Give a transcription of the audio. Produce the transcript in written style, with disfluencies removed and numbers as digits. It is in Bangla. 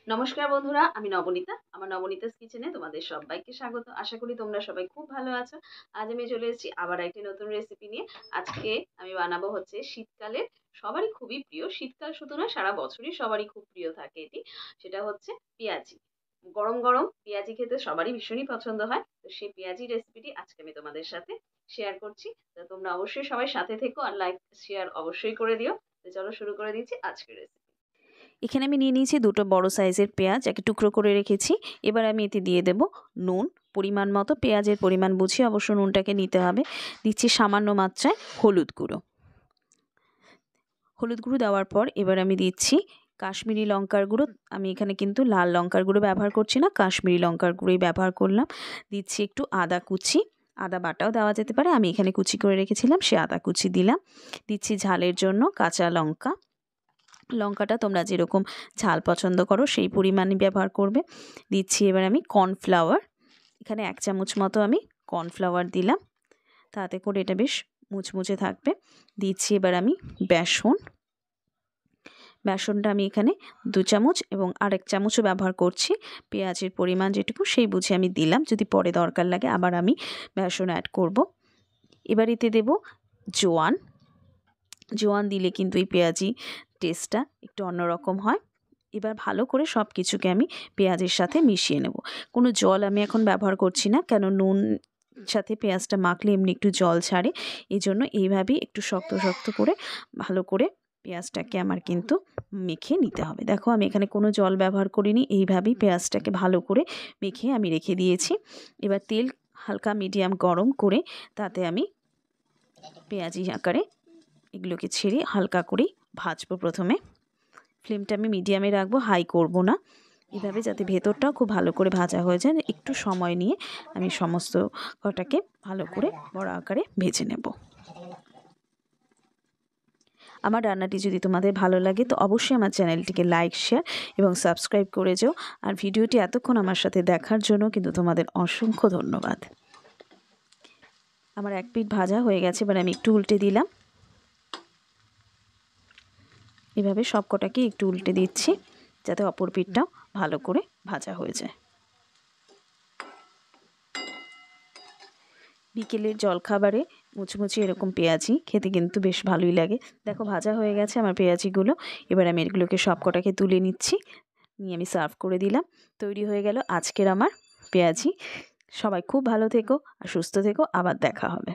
নমস্কার বন্ধুরা, আমি নবনীতা। আমার নবনীতাস কিচেনে তোমাদের সবাইকে স্বাগত। আশা করি তোমরা সবাই খুব ভালো আছো। আজ আমি চলে এসেছি আবার একটি নতুন রেসিপি নিয়ে। আজকে আমি বানাবো হচ্ছে শীতকালের সবারই খুবই প্রিয়, শীতকাল শুধু না সারা বছরই সবারই খুব প্রিয় থাকে এটি। সেটা হচ্ছে পেঁয়াজি। গরম গরম পেঁয়াজি খেতে সবারই ভীষণই পছন্দ হয়। তো সেই পেঁয়াজি রেসিপিটি আজকে আমি তোমাদের সাথে শেয়ার করছি। তো তোমরা অবশ্যই সবাই সাথে থেকো আর লাইক শেয়ার অবশ্যই করে দিও। তো চলো শুরু করে দিচ্ছি আজকের রেসিপি। এখানে আমি নিয়ে নিয়েছি দুটো বড় সাইজের পেঁয়াজ, একে টুকরো করে রেখেছি। এবার আমি এতে দিয়ে দেব নুন, পরিমাণ মতো, পেঁয়াজের পরিমাণ বুঝিয়ে অবশ্য নুনটাকে নিতে হবে। দিচ্ছি সামান্য মাত্রায় হলুদ গুঁড়ো। হলুদ গুঁড়ো দেওয়ার পর এবার আমি দিচ্ছি কাশ্মীরি লঙ্কার গুঁড়ো। আমি এখানে কিন্তু লাল লঙ্কার গুঁড়ো ব্যবহার করছি না, কাশ্মীরি লঙ্কার গুঁড়োই ব্যবহার করলাম। দিচ্ছি একটু আদা কুচি, আদা বাটাও দেওয়া যেতে পারে, আমি এখানে কুচি করে রেখেছিলাম সে আদা কুচি দিলাম। দিচ্ছি ঝালের জন্য কাঁচা লঙ্কা, লঙ্কাটা তোমরা যেরকম ঝাল পছন্দ করো সেই পরিমাণে ব্যবহার করবে। দিচ্ছি এবার আমি কর্নফ্লাওয়ার, এখানে 1 চামচ মতো আমি কর্নফ্লাওয়ার দিলাম, তাতে করে এটা বেশ মুচমুচে থাকবে। দিচ্ছি এবার আমি বেসন, বেসনটা আমি এখানে 2 চামচ এবং আরেক চামচও ব্যবহার করছি। পেঁয়াজের পরিমাণ যেটুকু সেই বুঝে আমি দিলাম, যদি পরে দরকার লাগে আবার আমি বেসন অ্যাড করব। এবার এতে দেব জোয়ান, জোয়ান দিলে কিন্তু এই পেঁয়াজি টেস্টটা একটু অন্যরকম হয়। এবার ভালো করে সব কিছুকে আমি পেঁয়াজের সাথে মিশিয়ে নেব। কোনো জল আমি এখন ব্যবহার করছি না, কেন নুন সাথে পেঁয়াজটা মাখলে এমনি একটু জল ছাড়ে, এই জন্য এইভাবেই একটু শক্ত শক্ত করে ভালো করে পেঁয়াজটাকে আমার কিন্তু মেখে নিতে হবে। দেখো আমি এখানে কোনো জল ব্যবহার করিনি, এইভাবেই পেঁয়াজটাকে ভালো করে মেখে আমি রেখে দিয়েছি। এবার তেল হালকা মিডিয়াম গরম করে তাতে আমি পেঁয়াজি আকারে এগুলোকে ছেড়ে হালকা করেই ভাজবো। প্রথমে ফ্লেমটা আমি মিডিয়ামে রাখবো, হাই করব না, এভাবে যাতে ভেতরটাও খুব ভালো করে ভাজা হয়ে যায়। একটু সময় নিয়ে আমি সমস্ত কটাকে ভালো করে বড় আকারে ভেজে নেব। আমার রান্নাটি যদি তোমাদের ভালো লাগে তো অবশ্যই আমার চ্যানেলটিকে লাইক, শেয়ার এবং সাবস্ক্রাইব করে যেও। আর ভিডিওটি এতক্ষণ আমার সাথে দেখার জন্য কিন্তু তোমাদের অসংখ্য ধন্যবাদ। আমার এক পিঠ ভাজা হয়ে গেছে, এবার আমি একটু উল্টে দিলাম। এভাবে সব কটাকে একটু উল্টে দিচ্ছি যাতে অপর পিঠটাও ভালো করে ভাজা হয়ে যায়। বিকেলের জলখাবারে মুচমুচে এরকম পেঁয়াজি খেতে কিন্তু বেশ ভালোই লাগে। দেখো ভাজা হয়ে গেছে আমার পেঁয়াজিগুলো, এবার আমি এগুলোকে সব কটাকে তুলে নিচ্ছি, নিয়ে আমি সার্ভ করে দিলাম। তৈরি হয়ে গেল আজকের আমার পেঁয়াজি। সবাই খুব ভালো থেকো আর সুস্থ থেকো, আবার দেখা হবে।